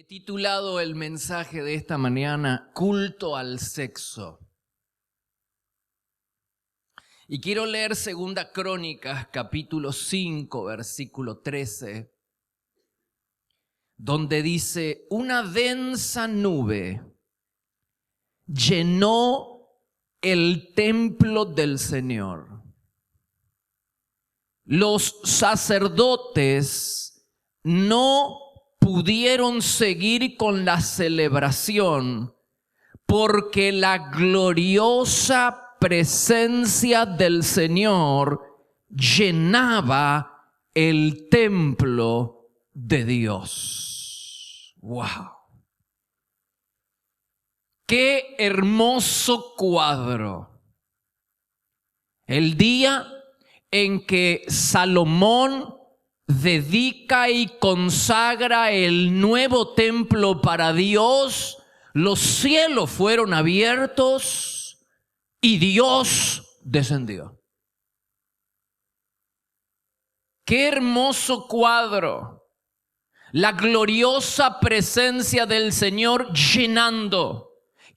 titulado el mensaje de esta mañana, Culto al Sexo. Y quiero leer 2 Crónicas, capítulo 5, versículo 13, donde dice: una densa nube llenó el templo del Señor. Los sacerdotes no pudieron seguir con la celebración porque la gloriosa presencia del Señor llenaba el templo de Dios. ¡Wow! ¡Qué hermoso cuadro! El día en que Salomón dedica y consagra el nuevo templo para Dios, los cielos fueron abiertos y Dios descendió. ¡Qué hermoso cuadro! La gloriosa presencia del Señor llenando.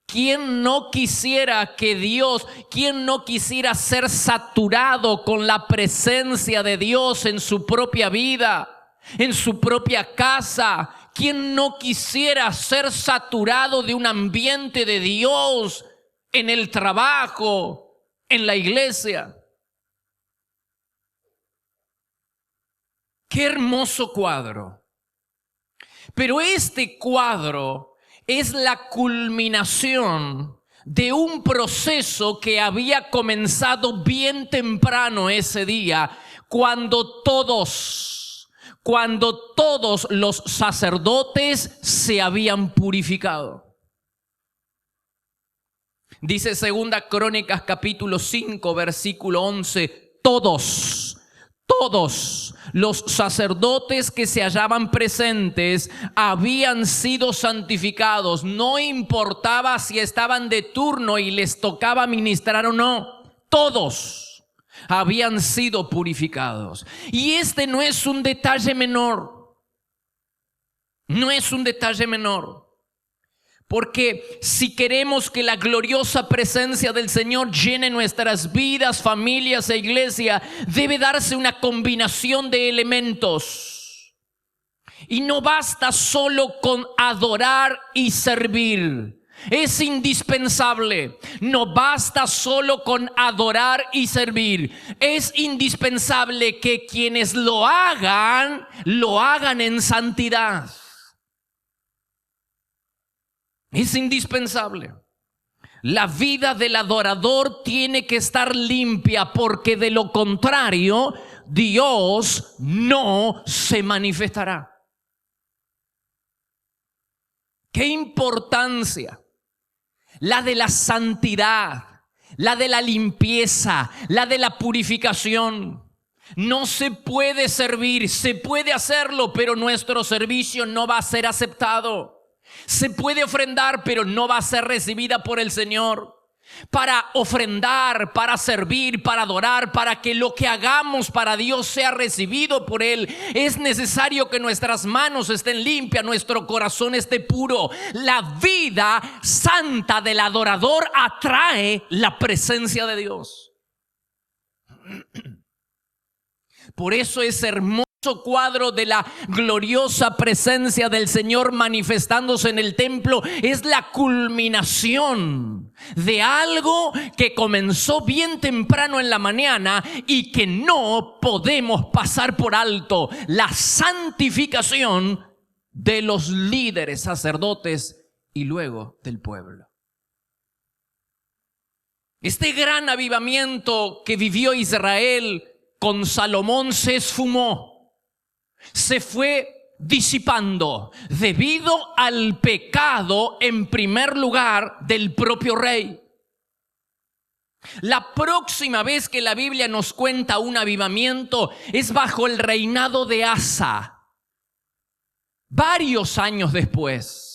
¿Quién no quisiera que Dios, quién no quisiera ser saturado con la presencia de Dios en su propia vida, en su propia casa? ¿Quién no quisiera ser saturado de un ambiente de Dios en el trabajo, en la iglesia? ¡Qué hermoso cuadro! Pero este cuadro es la culminación de un proceso que había comenzado bien temprano ese día, cuando todos los sacerdotes se habían purificado. Dice 2 Crónicas capítulo 5 versículo 11, todos los sacerdotes que se hallaban presentes habían sido santificados. No importaba si estaban de turno y les tocaba ministrar o no. Todos habían sido purificados. Y este no es un detalle menor. No es un detalle menor. Porque si queremos que la gloriosa presencia del Señor llene nuestras vidas, familias e iglesia, debe darse una combinación de elementos. Y no basta solo con adorar y servir. Es indispensable. No basta solo con adorar y servir. Es indispensable que quienes lo hagan en santidad. Es indispensable. La vida del adorador tiene que estar limpia, porque de lo contrario, Dios no se manifestará. ¡Qué importancia! La de la santidad, la de la limpieza, la de la purificación. No se puede servir, se puede hacerlo, pero nuestro servicio no va a ser aceptado. Se puede ofrendar, pero no va a ser recibida por el Señor. Para ofrendar, para servir, para adorar, para que lo que hagamos para Dios sea recibido por Él, es necesario que nuestras manos estén limpias, nuestro corazón esté puro. La vida santa del adorador atrae la presencia de Dios. Por eso es hermoso cuadro de la gloriosa presencia del Señor manifestándose en el templo. Es la culminación de algo que comenzó bien temprano en la mañana y que no podemos pasar por alto: la santificación de los líderes sacerdotes y luego del pueblo. Este gran avivamiento que vivió Israel con Salomón se esfumó. Se fue disipando debido al pecado, en primer lugar, del propio rey. La próxima vez que la Biblia nos cuenta un avivamiento es bajo el reinado de Asa, varios años después.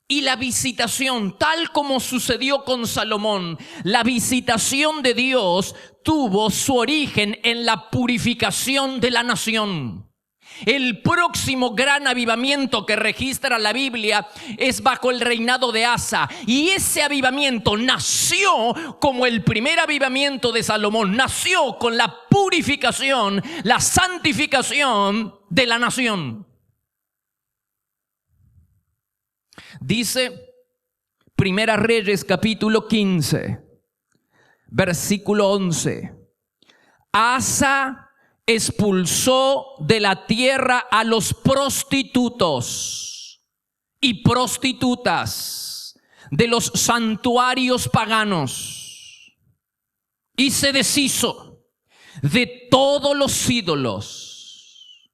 Y la visitación, tal como sucedió con Salomón, la visitación de Dios tuvo su origen en la purificación de la nación. El próximo gran avivamiento que registra la Biblia es bajo el reinado de Asa. Y ese avivamiento nació como el primer avivamiento de Salomón. Nació con la purificación, la santificación de la nación. Dice Primera Reyes capítulo 15, versículo 11. Asa expulsó de la tierra a los prostitutos y prostitutas de los santuarios paganos y se deshizo de todos los ídolos,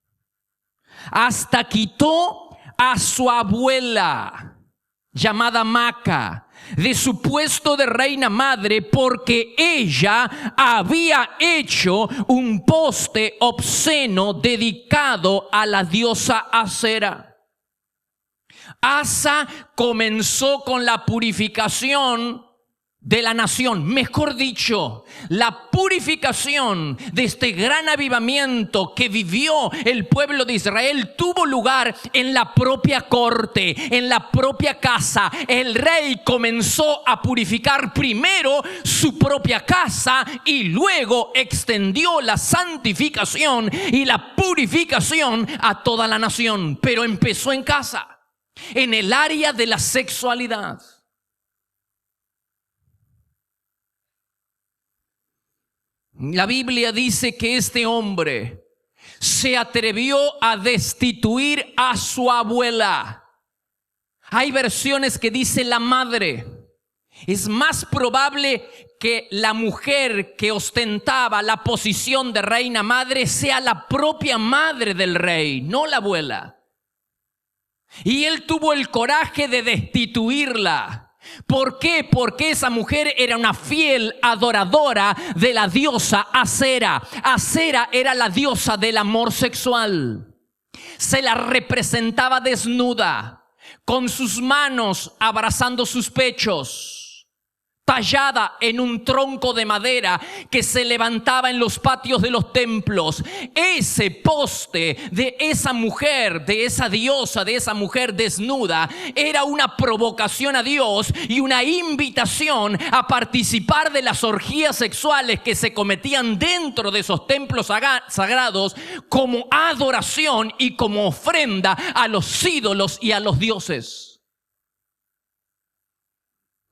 hasta quitó a su abuela llamada Maca de su puesto de reina madre, porque ella había hecho un poste obsceno dedicado a la diosa Acera. Asa comenzó con la purificación de la nación, mejor dicho, la purificación de este gran avivamiento que vivió el pueblo de Israel tuvo lugar en la propia corte, en la propia casa. El rey comenzó a purificar primero su propia casa y luego extendió la santificación y la purificación a toda la nación. Pero empezó en casa, en el área de la sexualidad. La Biblia dice que este hombre se atrevió a destituir a su abuela. Hay versiones que dice la madre. Es más probable que la mujer que ostentaba la posición de reina madre sea la propia madre del rey, no la abuela. Y él tuvo el coraje de destituirla. ¿Por qué? Porque esa mujer era una fiel adoradora de la diosa Acera. Acera era la diosa del amor sexual. Se la representaba desnuda, con sus manos abrazando sus pechos, tallada en un tronco de madera que se levantaba en los patios de los templos. Ese poste de esa mujer, de esa diosa, de esa mujer desnuda, era una provocación a Dios y una invitación a participar de las orgías sexuales que se cometían dentro de esos templos sagrados como adoración y como ofrenda a los ídolos y a los dioses.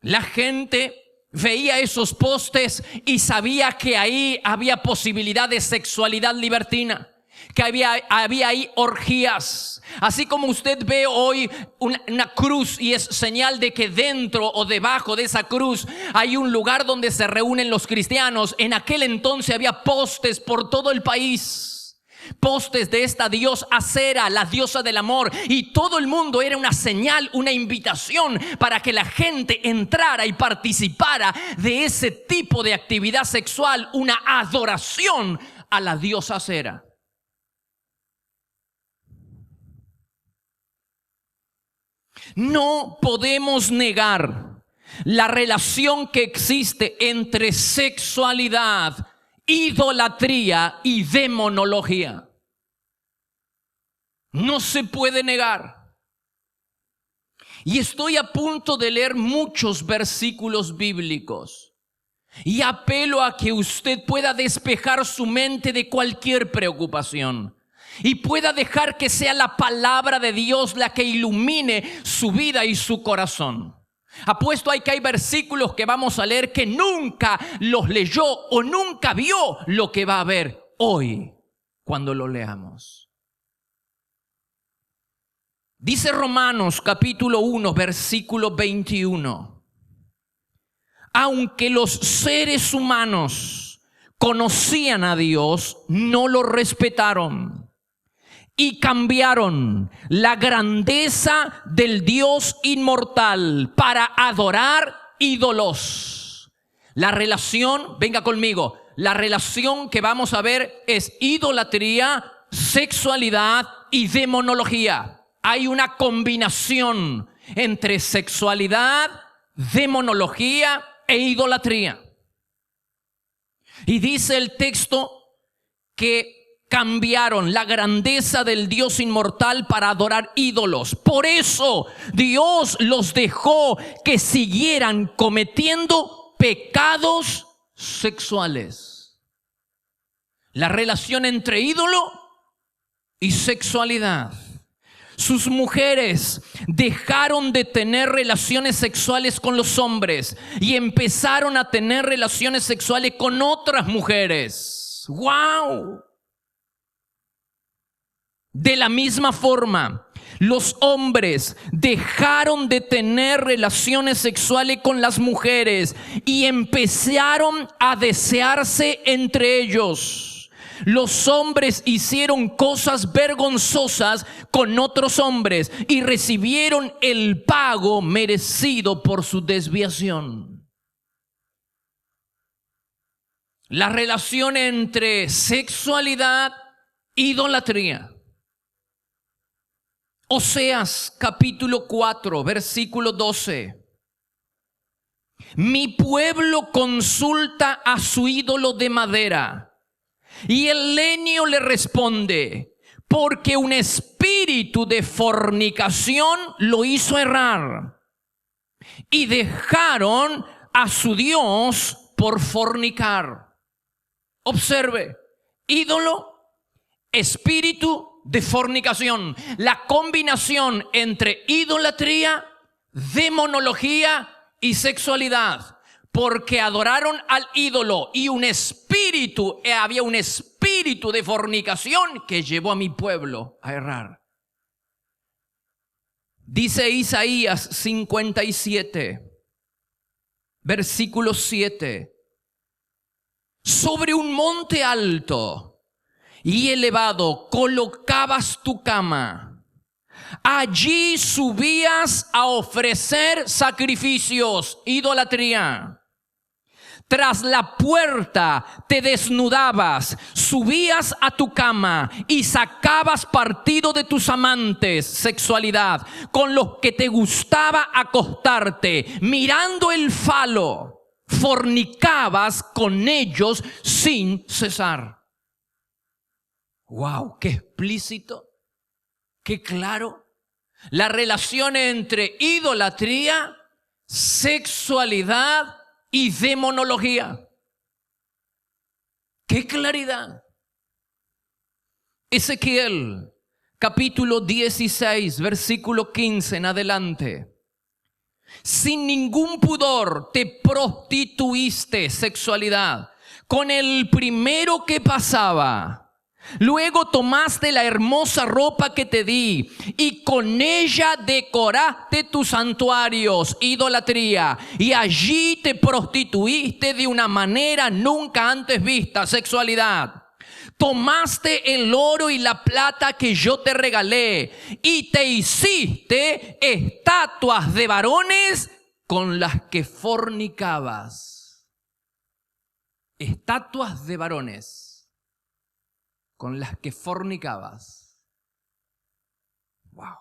La gente veía esos postes y sabía que ahí había posibilidad de sexualidad libertina, que había ahí orgías. Así como usted ve hoy una cruz y es señal de que dentro o debajo de esa cruz hay un lugar donde se reúnen los cristianos. En aquel entonces había postes por todo el país. Postes de esta diosa Acera, la diosa del amor, y todo el mundo era una señal, una invitación para que la gente entrara y participara de ese tipo de actividad sexual, una adoración a la diosa Acera. No podemos negar la relación que existe entre sexualidad, idolatría y demonología. No se puede negar. Y estoy a punto de leer muchos versículos bíblicos y apelo a que usted pueda despejar su mente de cualquier preocupación y pueda dejar que sea la palabra de Dios la que ilumine su vida y su corazón. Apuesto a que hay versículos que vamos a leer que nunca los leyó o nunca vio lo que va a ver hoy cuando lo leamos. Dice Romanos capítulo 1 versículo 21. Aunque los seres humanos conocían a Dios, no lo respetaron y cambiaron la grandeza del Dios inmortal para adorar ídolos. La relación, venga conmigo, la relación que vamos a ver es idolatría, sexualidad y demonología. Hay una combinación entre sexualidad, demonología e idolatría. Y dice el texto que cambiaron la grandeza del Dios inmortal para adorar ídolos. Por eso Dios los dejó que siguieran cometiendo pecados sexuales. La relación entre ídolo y sexualidad. Sus mujeres dejaron de tener relaciones sexuales con los hombres y empezaron a tener relaciones sexuales con otras mujeres. ¡Wow! De la misma forma, los hombres dejaron de tener relaciones sexuales con las mujeres y empezaron a desearse entre ellos. Los hombres hicieron cosas vergonzosas con otros hombres y recibieron el pago merecido por su desviación. La relación entre sexualidad e idolatría. Oseas capítulo 4, versículo 12. Mi pueblo consulta a su ídolo de madera. Y el leño le responde, porque un espíritu de fornicación lo hizo errar. Y dejaron a su Dios por fornicar. Observe, ídolo, espíritu de fornicación. La combinación entre idolatría, demonología y sexualidad. Porque adoraron al ídolo y había un espíritu de fornicación que llevó a mi pueblo a errar. Dice Isaías 57, versículo 7. Sobre un monte alto y elevado colocabas tu cama. Allí subías a ofrecer sacrificios, idolatría. Tras la puerta te desnudabas, subías a tu cama y sacabas partido de tus amantes, sexualidad, con los que te gustaba acostarte, mirando el falo, fornicabas con ellos sin cesar. ¡Wow! ¡Qué explícito! ¡Qué claro! La relación entre idolatría, sexualidad y demonología. ¡Qué claridad! Ezequiel capítulo 16, versículo 15 en adelante. Sin ningún pudor te prostituiste, sexualidad, con el primero que pasaba. Luego tomaste la hermosa ropa que te di y con ella decoraste tus santuarios, idolatría, y allí te prostituiste de una manera nunca antes vista, sexualidad. Tomaste el oro y la plata que yo te regalé y te hiciste estatuas de varones con las que fornicabas. Estatuas de varones con las que fornicabas. Wow.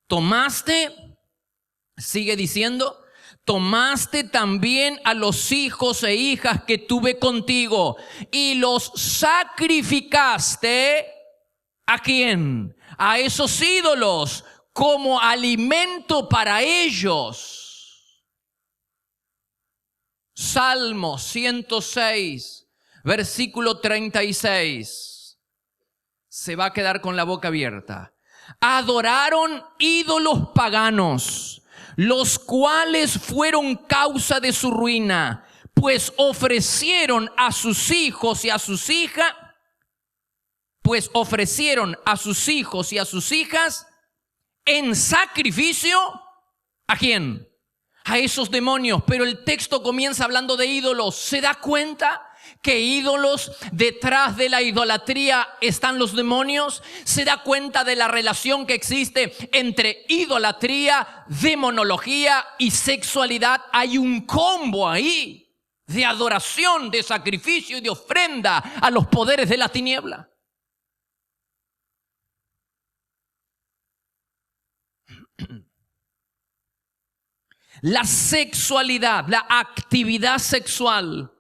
Tomaste, sigue diciendo, tomaste también a los hijos e hijas que tuve contigo y los sacrificaste. ¿A quién? A esos ídolos como alimento para ellos. Salmo 106. Versículo 36. Se va a quedar con la boca abierta. Adoraron ídolos paganos, los cuales fueron causa de su ruina, pues ofrecieron a sus hijos y a sus hijas, en sacrificio. ¿A quién? A esos demonios. Pero el texto comienza hablando de ídolos. ¿Se da cuenta que ídolos, detrás de la idolatría están los demonios? ¿Se da cuenta de la relación que existe entre idolatría, demonología y sexualidad? Hay un combo ahí de adoración, de sacrificio y de ofrenda a los poderes de la tiniebla. La sexualidad, la actividad sexual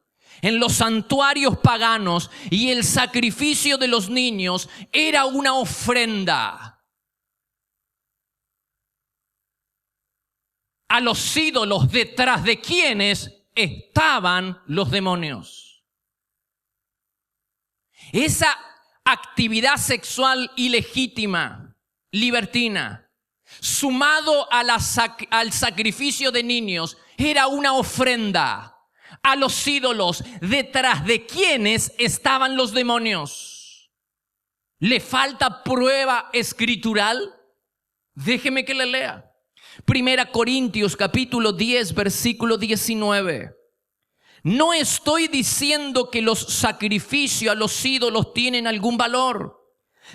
en los santuarios paganos y el sacrificio de los niños era una ofrenda a los ídolos detrás de quienes estaban los demonios. Esa actividad sexual ilegítima, libertina, sumado a al sacrificio de niños, era una ofrenda a los ídolos detrás de quienes estaban los demonios. ¿Le falta prueba escritural? Déjeme que le lea. 1 Corintios capítulo 10, versículo 19. No estoy diciendo que los sacrificios a los ídolos tienen algún valor,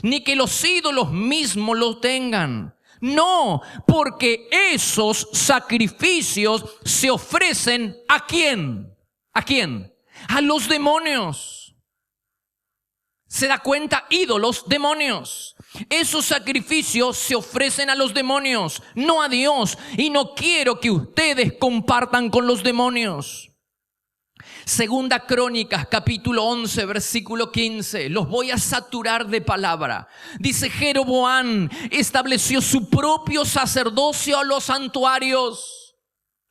ni que los ídolos mismos lo tengan. No, porque esos sacrificios se ofrecen ¿a quién? ¿A quién? A los demonios. ¿Se da cuenta? Ídolos, demonios. Esos sacrificios se ofrecen a los demonios, no a Dios. Y no quiero que ustedes compartan con los demonios. Segunda Crónicas, capítulo 11, versículo 15. Los voy a saturar de palabra. Dice: Jeroboam estableció su propio sacerdocio a los santuarios,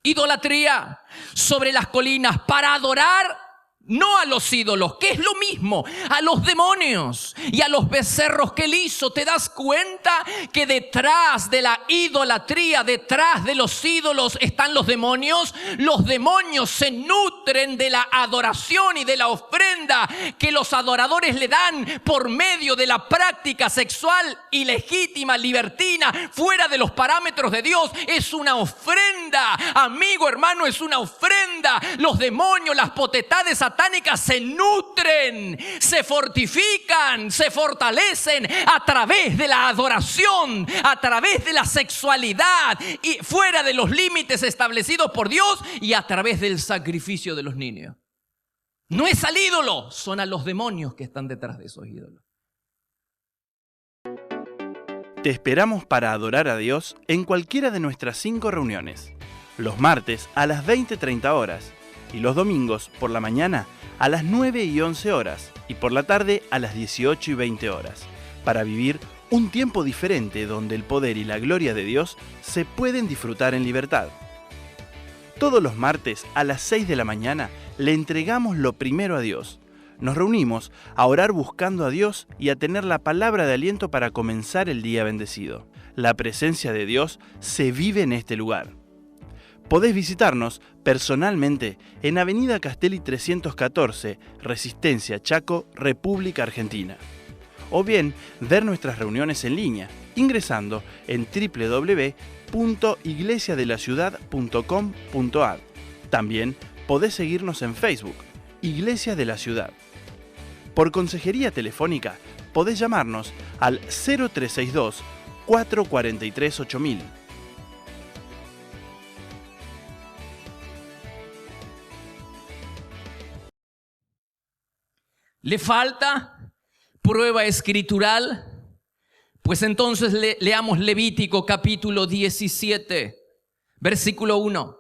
idolatría, sobre las colinas para adorar no a los ídolos, que es lo mismo, a los demonios y a los becerros que él hizo. ¿Te das cuenta que detrás de la idolatría, detrás de los ídolos están los demonios? Los demonios se nutren de la adoración y de la ofrenda que los adoradores le dan por medio de la práctica sexual ilegítima, libertina, fuera de los parámetros de Dios. Es una ofrenda, amigo, hermano, es una ofrenda. Los demonios, las potestades satánicas se nutren, se fortifican, se fortalecen a través de la adoración, a través de la sexualidad y fuera de los límites establecidos por Dios, y a través del sacrificio de los niños. No es al ídolo, son a los demonios que están detrás de esos ídolos. Te esperamos para adorar a Dios en cualquiera de nuestras 5 reuniones. Los martes a las 20:30 horas. Y los domingos por la mañana a las 9 y 11 horas y por la tarde a las 18 y 20 horas, para vivir un tiempo diferente donde el poder y la gloria de Dios se pueden disfrutar en libertad. Todos los martes a las 6 de la mañana le entregamos lo primero a Dios. Nos reunimos a orar buscando a Dios y a tener la palabra de aliento para comenzar el día bendecido. La presencia de Dios se vive en este lugar. Podés visitarnos personalmente en Avenida Castelli 314, Resistencia, Chaco, República Argentina. O bien ver nuestras reuniones en línea ingresando en www.iglesiadelaciudad.com.ar. También podés seguirnos en Facebook, Iglesia de la Ciudad. Por consejería telefónica podés llamarnos al 0362 443 8000. ¿Le falta prueba escritural? Pues entonces leamos Levítico capítulo 17, versículo 1.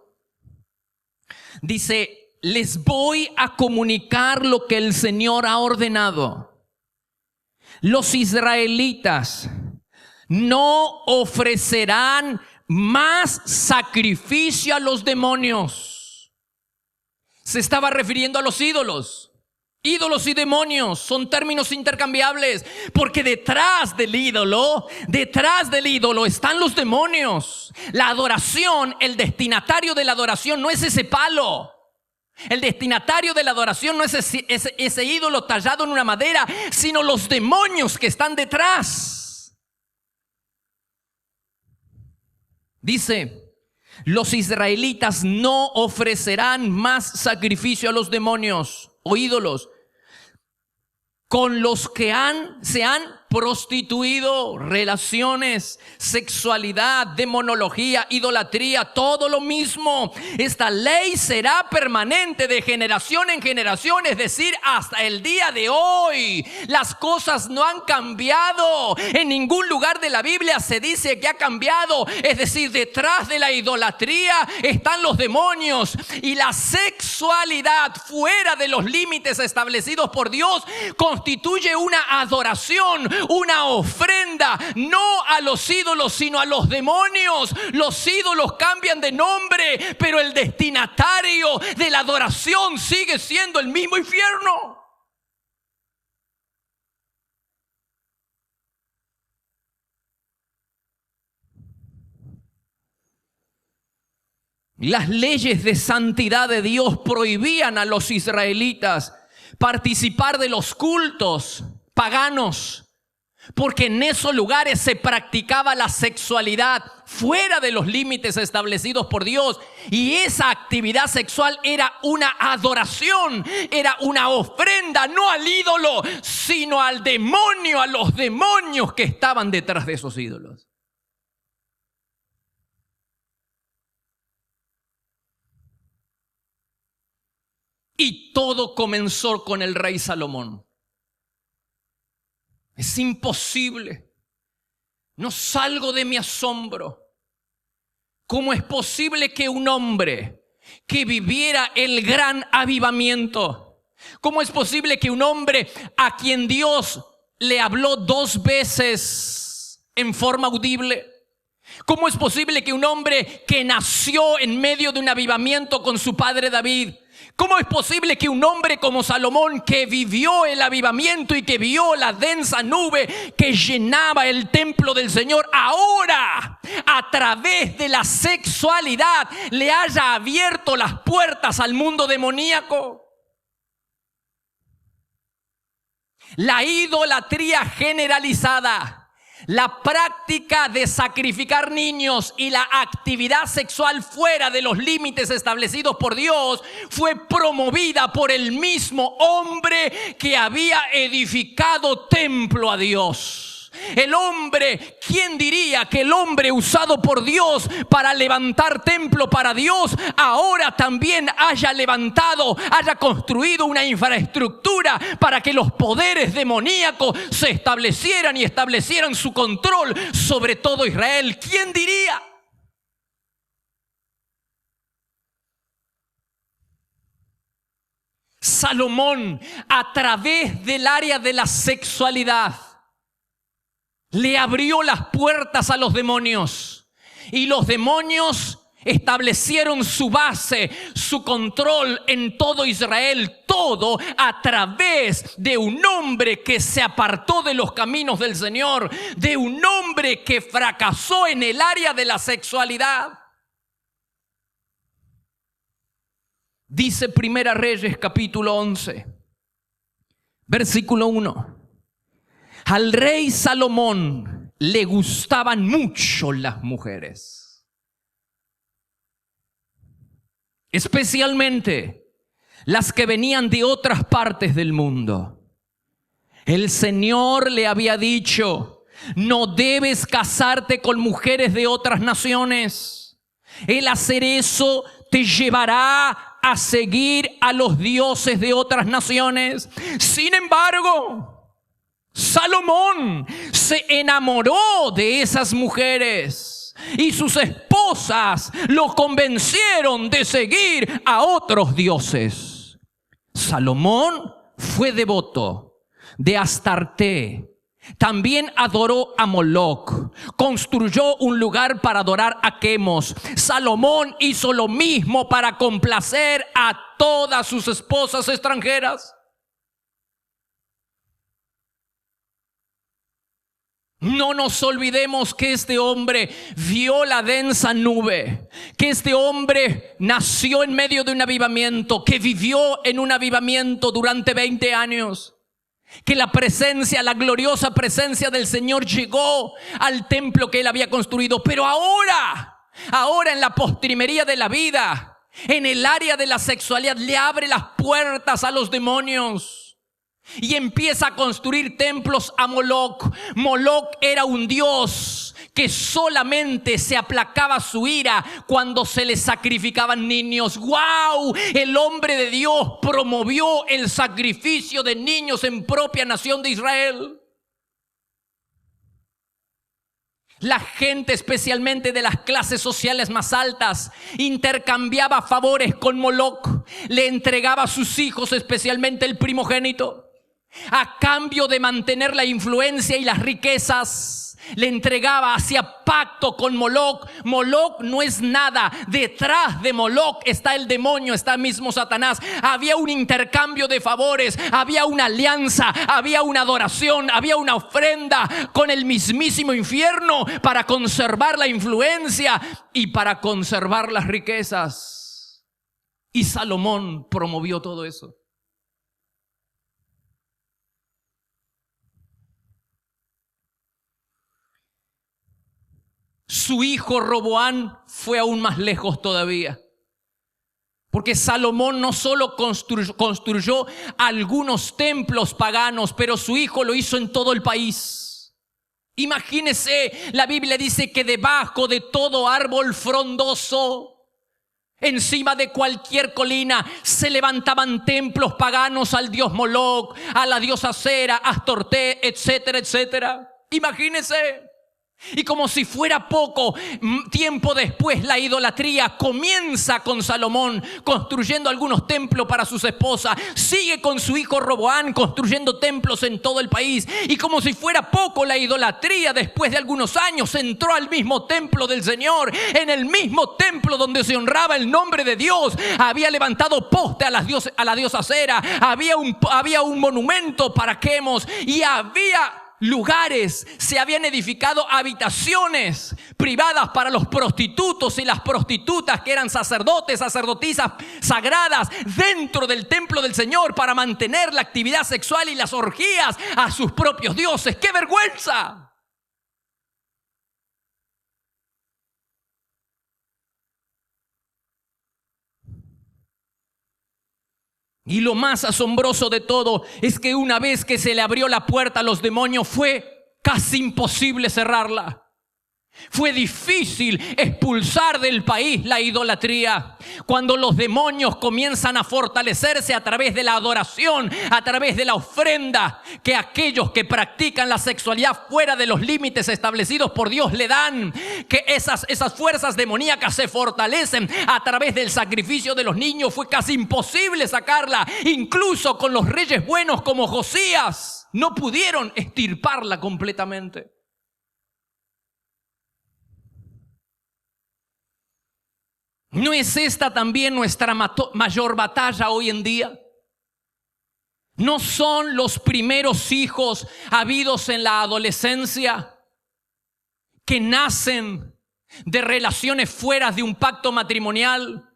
Dice: les voy a comunicar lo que el Señor ha ordenado. Los israelitas no ofrecerán más sacrificio a los demonios. Se estaba refiriendo a los ídolos. Ídolos y demonios son términos intercambiables, porque detrás del ídolo están los demonios. La adoración, el destinatario de la adoración no es ese palo. El destinatario de la adoración no es ese ídolo tallado en una madera, sino los demonios que están detrás. Dice: los israelitas no ofrecerán más sacrificio a los demonios o ídolos con los que se han prostituido, relaciones, sexualidad, demonología, idolatría, todo lo mismo. Esta ley será permanente de generación en generación, es decir, hasta el día de hoy. Las cosas no han cambiado. En ningún lugar de la Biblia se dice que ha cambiado. Es decir, detrás de la idolatría están los demonios, y la sexualidad fuera de los límites establecidos por Dios constituye una adoración, una ofrenda, no a los ídolos, sino a los demonios. Los ídolos cambian de nombre, pero el destinatario de la adoración sigue siendo el mismo infierno. Las leyes de santidad de Dios prohibían a los israelitas participar de los cultos paganos, porque en esos lugares se practicaba la sexualidad fuera de los límites establecidos por Dios, y esa actividad sexual era una adoración, era una ofrenda, no al ídolo, sino al demonio, a los demonios que estaban detrás de esos ídolos. Y todo comenzó con el rey Salomón. Es imposible. No salgo de mi asombro. ¿Cómo es posible que un hombre que viviera el gran avivamiento, cómo es posible que un hombre a quien Dios le habló 2 veces en forma audible, cómo es posible que un hombre que nació en medio de un avivamiento con su padre David, cómo es posible que un hombre como Salomón, que vivió el avivamiento y que vio la densa nube que llenaba el templo del Señor, ahora a través de la sexualidad le haya abierto las puertas al mundo demoníaco? La idolatría generalizada, la práctica de sacrificar niños y la actividad sexual fuera de los límites establecidos por Dios fue promovida por el mismo hombre que había edificado templo a Dios. El hombre, ¿quién diría que el hombre usado por Dios para levantar templo para Dios ahora también haya construido una infraestructura para que los poderes demoníacos se establecieran y establecieran su control sobre todo Israel? ¿Quién diría? Salomón, a través del área de la sexualidad, le abrió las puertas a los demonios, y los demonios establecieron su base, su control en todo Israel, todo a través de un hombre que se apartó de los caminos del Señor, de un hombre que fracasó en el área de la sexualidad. Dice Primera Reyes capítulo 11, versículo 1. Al rey Salomón le gustaban mucho las mujeres, especialmente las que venían de otras partes del mundo. El Señor le había dicho: no debes casarte con mujeres de otras naciones. El hacer eso te llevará a seguir a los dioses de otras naciones. Sin embargo, Salomón se enamoró de esas mujeres y sus esposas lo convencieron de seguir a otros dioses. Salomón fue devoto de Astarte. También adoró a Moloc. Construyó un lugar para adorar a Quemos. Salomón hizo lo mismo para complacer a todas sus esposas extranjeras. No nos olvidemos que este hombre vio la densa nube, que este hombre nació en medio de un avivamiento, que vivió en un avivamiento durante 20 años, que la presencia, la gloriosa presencia del Señor llegó al templo que él había construido. Pero ahora en la postrimería de la vida, en el área de la sexualidad, le abre las puertas a los demonios. y empieza a construir templos a Moloc. Moloc era un dios que solamente se aplacaba su ira cuando se le sacrificaban niños. ¡Wow! El hombre de Dios promovió el sacrificio de niños en propia nación de Israel. La gente, especialmente de las clases sociales más altas, intercambiaba favores con Moloc. Le entregaba a sus hijos, especialmente el primogénito, a cambio de mantener la influencia y las riquezas. Le entregaba, hacía pacto con Moloc. Moloc no es nada. Detrás de Moloc está el demonio, está mismo Satanás. Había un intercambio de favores, había una alianza, había una adoración, había una ofrenda con el mismísimo infierno para conservar la influencia y para conservar las riquezas. Y Salomón promovió todo eso. Su hijo Roboán fue aún más lejos todavía. Porque Salomón no solo construyó algunos templos paganos, pero su hijo lo hizo en todo el país. Imagínese, la Biblia dice que debajo de todo árbol frondoso, encima de cualquier colina, se levantaban templos paganos al dios Moloc, a la diosa Cera, Astorté, etcétera, etcétera. Imagínese. Y como si fuera poco, tiempo después la idolatría comienza con Salomón construyendo algunos templos para sus esposas. Sigue con su hijo Roboán construyendo templos en todo el país. Y como si fuera poco, la idolatría después de algunos años entró al mismo templo del Señor. En el mismo templo donde se honraba el nombre de Dios, había levantado poste a la diosa Cera. Había un monumento para Quemos y había lugares, se habían edificado habitaciones privadas para los prostitutos y las prostitutas que eran sacerdotes, sacerdotisas sagradas dentro del templo del Señor para mantener la actividad sexual y las orgías a sus propios dioses. ¡Qué vergüenza! Y lo más asombroso de todo es que una vez que se le abrió la puerta a los demonios, fue casi imposible cerrarla. Fue difícil expulsar del país la idolatría. Cuando los demonios comienzan a fortalecerse a través de la adoración, a través de la ofrenda que aquellos que practican la sexualidad fuera de los límites establecidos por Dios le dan, que esas fuerzas demoníacas se fortalecen a través del sacrificio de los niños, fue casi imposible sacarla. Incluso con los reyes buenos como Josías no pudieron extirparla completamente. ¿No es esta también nuestra mayor batalla hoy en día? ¿No son los primeros hijos habidos en la adolescencia que nacen de relaciones fuera de un pacto matrimonial,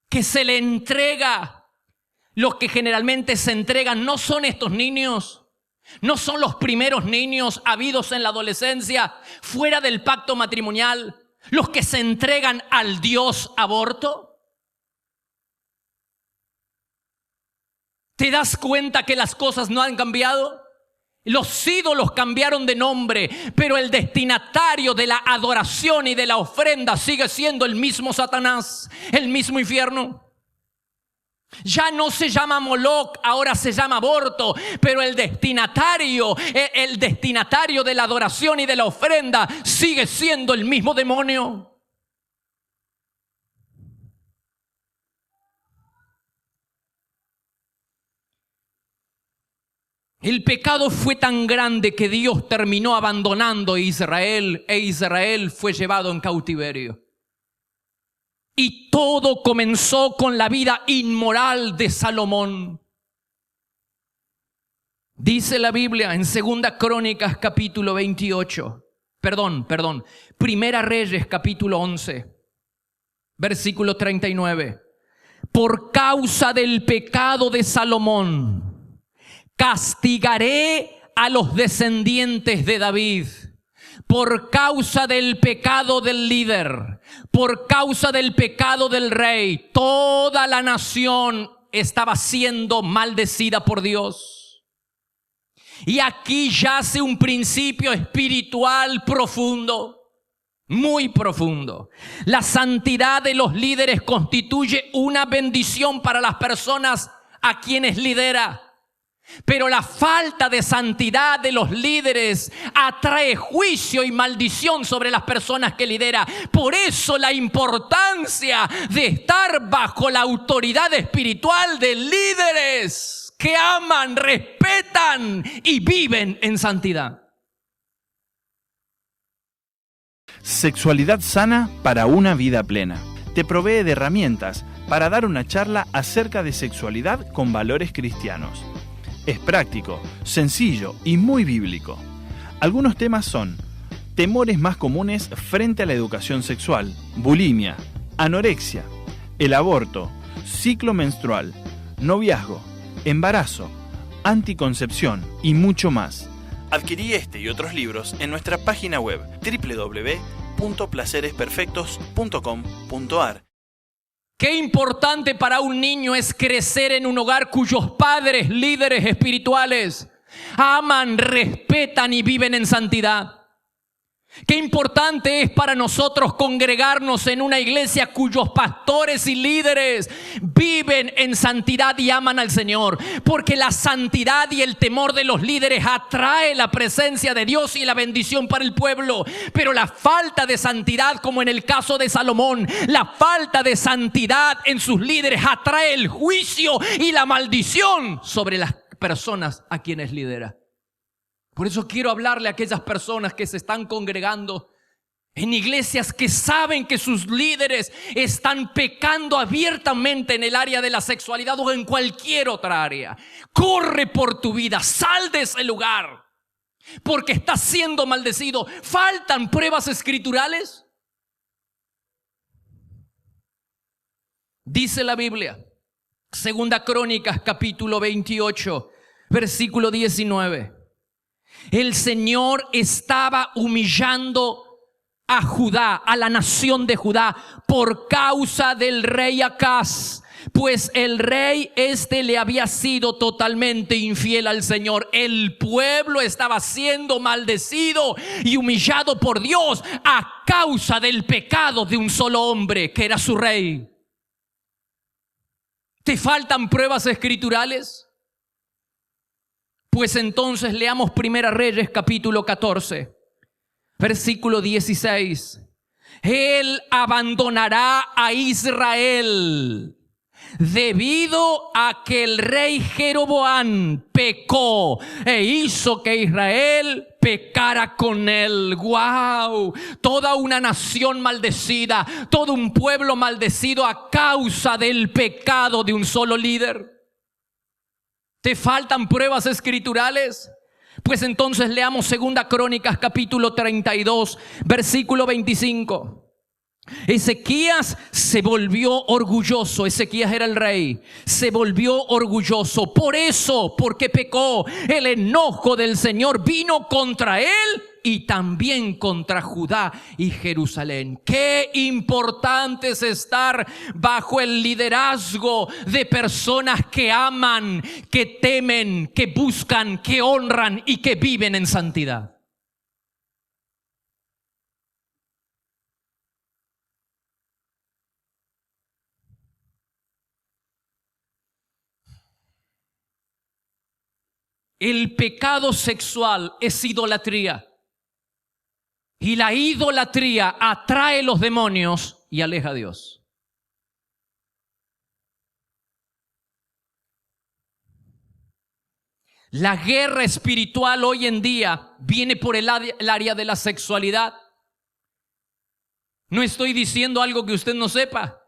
que se le entrega? Los que generalmente se entregan no son estos niños, no son los primeros niños habidos en la adolescencia fuera del pacto matrimonial, los que se entregan al Dios aborto. ¿Te das cuenta que las cosas no han cambiado? Los ídolos cambiaron de nombre, pero el destinatario de la adoración y de la ofrenda sigue siendo el mismo Satanás, el mismo infierno. Ya no se llama Moloc, ahora se llama aborto, pero el destinatario de la adoración y de la ofrenda sigue siendo el mismo demonio. El pecado fue tan grande que Dios terminó abandonando a Israel e Israel fue llevado en cautiverio. Y todo comenzó con la vida inmoral de Salomón. Dice la Biblia en 2 Crónicas capítulo 28. Primera Reyes capítulo 11. Versículo 39. Por causa del pecado de Salomón, castigaré a los descendientes de David. Por causa del pecado del líder, por causa del pecado del rey, toda la nación estaba siendo maldecida por Dios. Y aquí yace un principio espiritual profundo, muy profundo. La santidad de los líderes constituye una bendición para las personas a quienes lidera. Pero la falta de santidad de los líderes atrae juicio y maldición sobre las personas que lidera. Por eso la importancia de estar bajo la autoridad espiritual de líderes que aman, respetan y viven en santidad. Sexualidad sana para una vida plena. Te provee de herramientas para dar una charla acerca de sexualidad con valores cristianos. Es práctico, sencillo y muy bíblico. Algunos temas son temores más comunes frente a la educación sexual, bulimia, anorexia, el aborto, ciclo menstrual, noviazgo, embarazo, anticoncepción y mucho más. Adquirí este y otros libros en nuestra página web www.placeresperfectos.com.ar. Qué importante para un niño es crecer en un hogar cuyos padres, líderes espirituales, aman, respetan y viven en santidad. Qué importante es para nosotros congregarnos en una iglesia cuyos pastores y líderes viven en santidad y aman al Señor. Porque la santidad y el temor de los líderes atrae la presencia de Dios y la bendición para el pueblo. Pero la falta de santidad, como en el caso de Salomón, la falta de santidad en sus líderes atrae el juicio y la maldición sobre las personas a quienes lidera. Por eso quiero hablarle a aquellas personas que se están congregando en iglesias que saben que sus líderes están pecando abiertamente en el área de la sexualidad o en cualquier otra área. Corre por tu vida, sal de ese lugar, porque estás siendo maldecido. ¿Faltan pruebas escriturales? Dice la Biblia, Segunda Crónicas, capítulo 28, versículo 19. El Señor estaba humillando a Judá, a la nación de Judá, por causa del rey Acaz, pues el rey le había sido totalmente infiel al Señor. El pueblo estaba siendo maldecido y humillado por Dios a causa del pecado de un solo hombre, que era su rey. ¿Te faltan pruebas escriturales? Pues entonces leamos Primera Reyes capítulo 14, versículo 16. Él abandonará a Israel debido a que el rey Jeroboam pecó e hizo que Israel pecara con él. ¡Wow! Toda una nación maldecida, todo un pueblo maldecido a causa del pecado de un solo líder. ¿Te faltan pruebas escriturales? Pues entonces leamos Segunda Crónicas capítulo 32, versículo 25. Ezequías se volvió orgulloso. Ezequías era el rey. Se volvió orgulloso. Por eso, porque pecó, el enojo del Señor vino contra él y también contra Judá y Jerusalén. Qué importante es estar bajo el liderazgo de personas que aman, que temen, que buscan, que honran y que viven en santidad. El pecado sexual es idolatría. Y la idolatría atrae los demonios y aleja a Dios. La guerra espiritual hoy en día viene por el área de la sexualidad. No estoy diciendo algo que usted no sepa.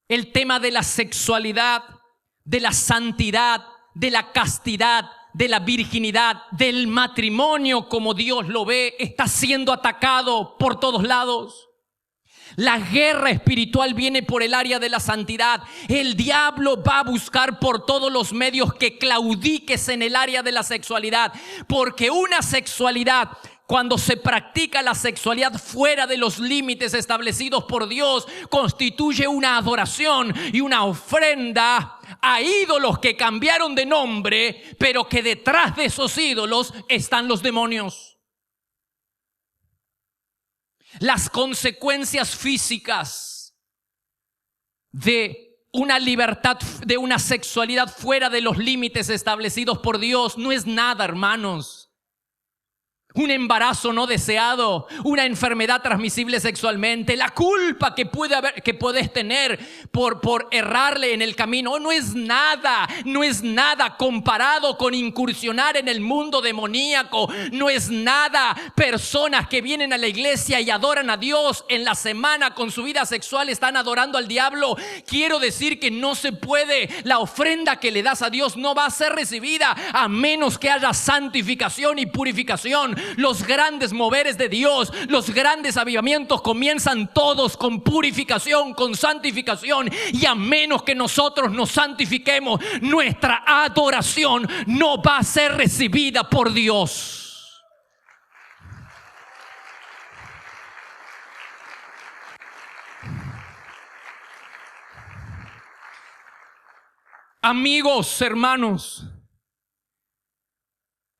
El tema de la sexualidad, de la santidad, de la castidad, de la virginidad, del matrimonio como Dios lo ve, está siendo atacado por todos lados. La guerra espiritual viene por el área de la santidad. El diablo va a buscar por todos los medios que claudiques en el área de la sexualidad, porque una sexualidad Cuando se practica la sexualidad fuera de los límites establecidos por Dios, constituye una adoración y una ofrenda a ídolos que cambiaron de nombre, pero que detrás de esos ídolos están los demonios. Las consecuencias físicas de una libertad, de una sexualidad fuera de los límites establecidos por Dios, no es nada, hermanos. Un embarazo no deseado, una enfermedad transmisible sexualmente, la culpa que puedes tener por errarle en el camino, no es nada comparado con incursionar en el mundo demoníaco, no es nada. Personas que vienen a la iglesia y adoran a Dios en la semana con su vida sexual están adorando al diablo. Quiero decir que no se puede, la ofrenda que le das a Dios no va a ser recibida a menos que haya santificación y purificación. Los grandes moveres de Dios, los grandes avivamientos comienzan todos con purificación, con santificación, y a menos que nosotros nos santifiquemos, nuestra adoración no va a ser recibida por Dios. Amigos, hermanos,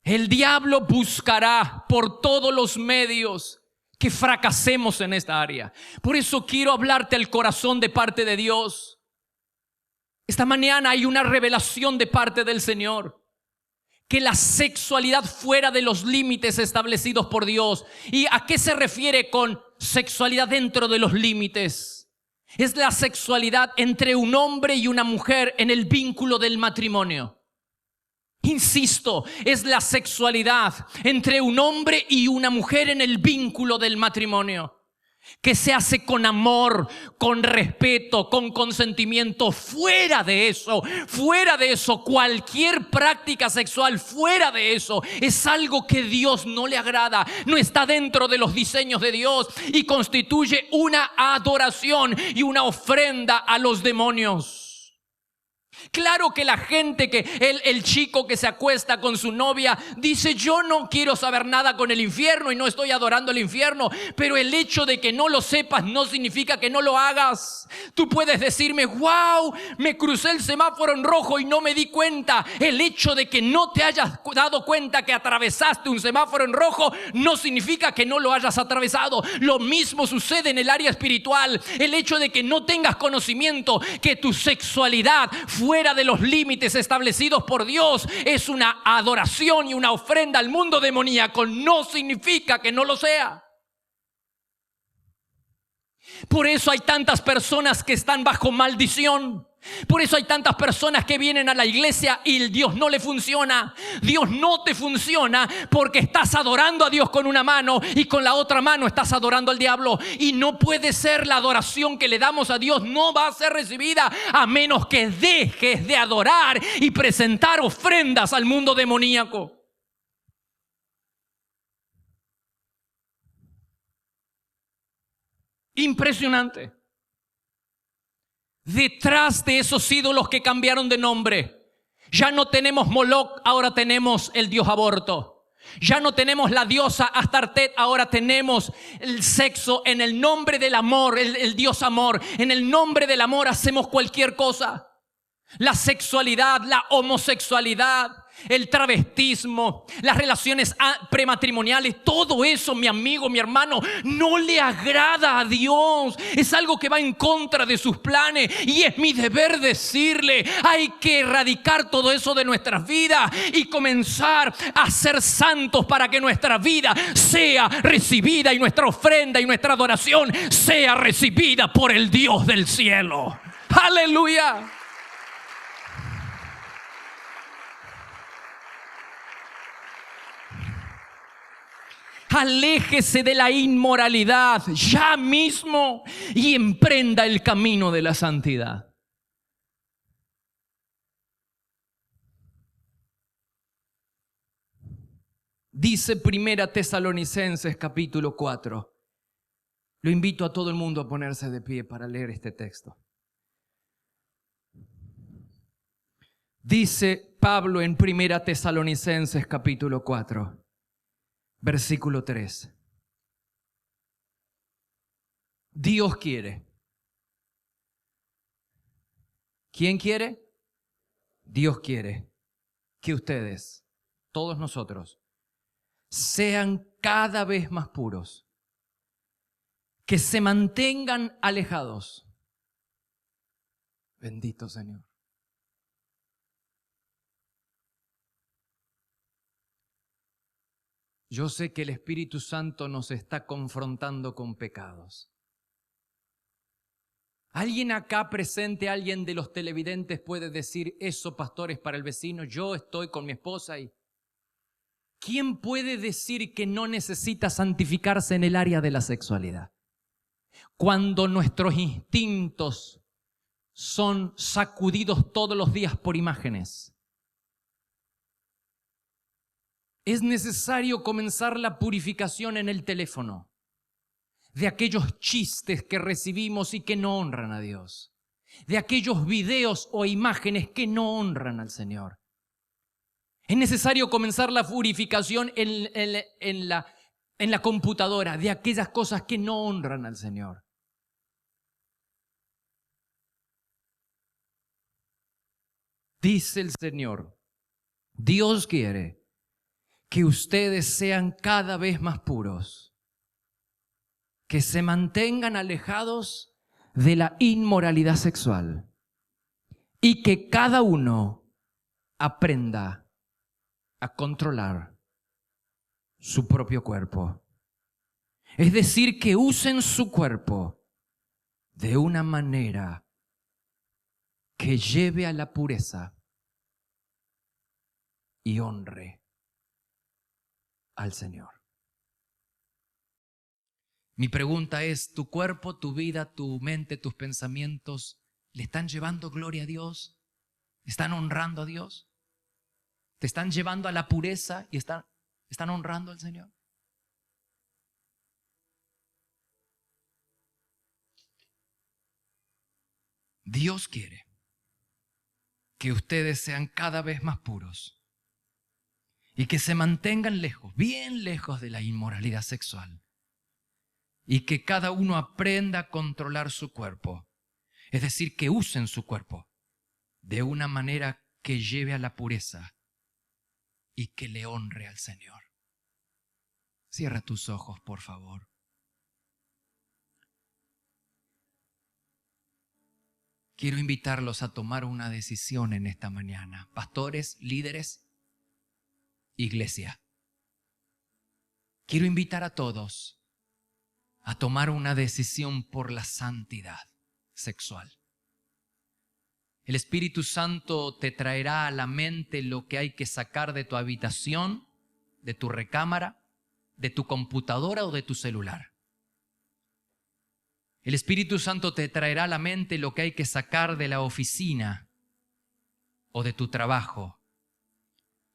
el diablo buscará por todos los medios que fracasemos en esta área. Por eso quiero hablarte al corazón de parte de Dios. Esta mañana hay una revelación de parte del Señor, que la sexualidad fuera de los límites establecidos por Dios. ¿Y a qué se refiere con sexualidad dentro de los límites? Es la sexualidad entre un hombre y una mujer en el vínculo del matrimonio. Insisto, es la sexualidad entre un hombre y una mujer en el vínculo del matrimonio, que se hace con amor, con respeto, con consentimiento. Fuera de eso, cualquier práctica sexual fuera de eso es algo que Dios no le agrada, no está dentro de los diseños de Dios y constituye una adoración y una ofrenda a los demonios. Claro que la gente, el chico que se acuesta con su novia dice: yo no quiero saber nada con el infierno y no estoy adorando el infierno. Pero el hecho de que no lo sepas no significa que no lo hagas. Tú puedes decirme: wow, me crucé el semáforo en rojo y no me di cuenta. El hecho de que no te hayas dado cuenta que atravesaste un semáforo en rojo no significa que no lo hayas atravesado. Lo mismo sucede en el área espiritual. El hecho de que no tengas conocimiento que tu sexualidad fuera de los límites establecidos por Dios es una adoración y una ofrenda al mundo demoníaco no significa que no lo sea. Por eso hay tantas personas que están bajo maldición. Por eso hay tantas personas que vienen a la iglesia y el Dios no le funciona. Dios no te funciona porque estás adorando a Dios con una mano y con la otra mano estás adorando al diablo. Y no puede ser, la adoración que le damos a Dios no va a ser recibida a menos que dejes de adorar y presentar ofrendas al mundo demoníaco. Impresionante. Detrás de esos ídolos que cambiaron de nombre, ya no tenemos Moloch, ahora tenemos el dios aborto. Ya no tenemos la diosa Astartet, ahora tenemos el sexo en el nombre del amor, el dios amor. En el nombre del amor hacemos cualquier cosa. La sexualidad, la homosexualidad, el travestismo, las relaciones prematrimoniales, todo eso, mi amigo, mi hermano, no le agrada a Dios. Es algo que va en contra de sus planes y es mi deber decirle: hay que erradicar todo eso de nuestras vidas y comenzar a ser santos para que nuestra vida sea recibida y nuestra ofrenda y nuestra adoración sea recibida por el Dios del cielo. ¡Aleluya! Aléjese de la inmoralidad ya mismo y emprenda el camino de la santidad. Dice Primera Tesalonicenses capítulo 4. Lo invito a todo el mundo a ponerse de pie para leer este texto. Dice Pablo en Primera Tesalonicenses capítulo 4. Versículo 3. Dios quiere. ¿Quién quiere? Dios quiere que ustedes, todos nosotros, sean cada vez más puros, que se mantengan alejados. Bendito Señor. Yo sé que el Espíritu Santo nos está confrontando con pecados. ¿Alguien acá presente, alguien de los televidentes puede decir eso, pastor, es para el vecino? Yo estoy con mi esposa y... ¿Quién puede decir que no necesita santificarse en el área de la sexualidad? Cuando nuestros instintos son sacudidos todos los días por imágenes. Es necesario comenzar la purificación en el teléfono de aquellos chistes que recibimos y que no honran a Dios, de aquellos videos o imágenes que no honran al Señor. Es necesario comenzar la purificación en la computadora de aquellas cosas que no honran al Señor. Dice el Señor, Dios quiere que ustedes sean cada vez más puros, que se mantengan alejados de la inmoralidad sexual y que cada uno aprenda a controlar su propio cuerpo. Es decir, que usen su cuerpo de una manera que lleve a la pureza y honre al Señor. Mi pregunta es, ¿tu cuerpo, tu vida, tu mente, tus pensamientos le están llevando gloria a Dios? ¿Están honrando a Dios? ¿Te están llevando a la pureza y están honrando al Señor? Dios quiere que ustedes sean cada vez más puros y que se mantengan lejos, bien lejos de la inmoralidad sexual, y que cada uno aprenda a controlar su cuerpo, es decir, que usen su cuerpo de una manera que lleve a la pureza y que le honre al Señor. Cierra tus ojos, por favor. Quiero invitarlos a tomar una decisión en esta mañana. Pastores, líderes, iglesia. Quiero invitar a todos a tomar una decisión por la santidad sexual. El Espíritu Santo te traerá a la mente lo que hay que sacar de tu habitación, de tu recámara, de tu computadora o de tu celular. El Espíritu Santo te traerá a la mente lo que hay que sacar de la oficina o de tu trabajo.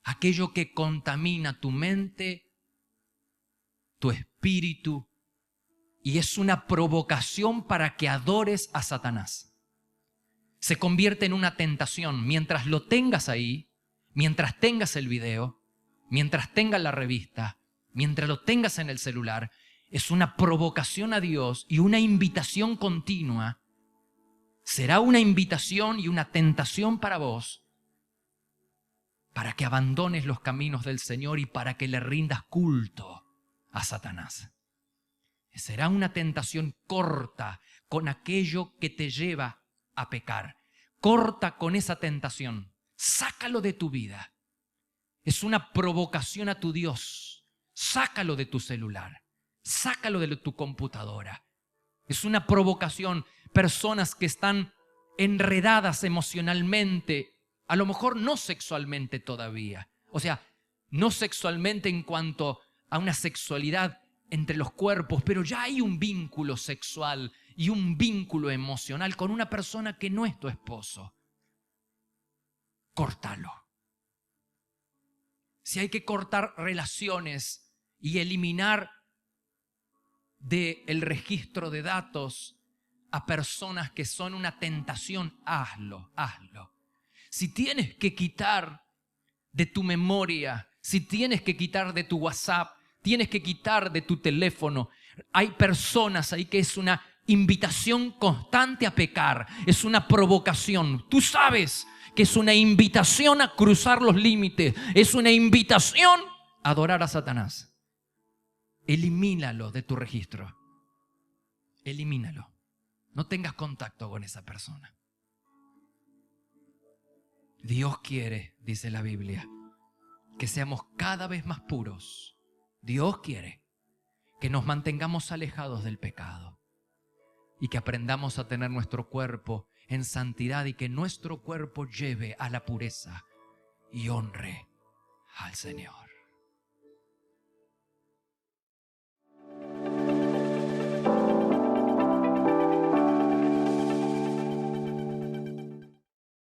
Aquello que contamina tu mente, tu espíritu, y es una provocación para que adores a Satanás. Se convierte en una tentación. Mientras lo tengas ahí, mientras tengas el video, mientras tengas la revista, mientras lo tengas en el celular, es una provocación a Dios y una invitación continua. Será una invitación y una tentación para vos, para que abandones los caminos del Señor y para que le rindas culto a Satanás. Será una tentación corta con aquello que te lleva a pecar. Corta con esa tentación. Sácalo de tu vida. Es una provocación a tu Dios. Sácalo de tu celular. Sácalo de tu computadora. Es una provocación. Personas que están enredadas emocionalmente, a lo mejor no sexualmente todavía. O sea, no sexualmente en cuanto a una sexualidad entre los cuerpos, pero ya hay un vínculo sexual y un vínculo emocional con una persona que no es tu esposo. Córtalo. Si hay que cortar relaciones y eliminar del registro de datos a personas que son una tentación, hazlo. Si tienes que quitar de tu memoria, si tienes que quitar de tu WhatsApp, Tienes que quitar de tu teléfono. Hay personas ahí que es una invitación constante a pecar. Es una provocación. Tú sabes que es una invitación a cruzar los límites. Es una invitación a adorar a Satanás. Elimínalo de tu registro. Elimínalo. No tengas contacto con esa persona. Dios quiere, dice la Biblia, que seamos cada vez más puros. Dios quiere que nos mantengamos alejados del pecado y que aprendamos a tener nuestro cuerpo en santidad y que nuestro cuerpo lleve a la pureza y honre al Señor.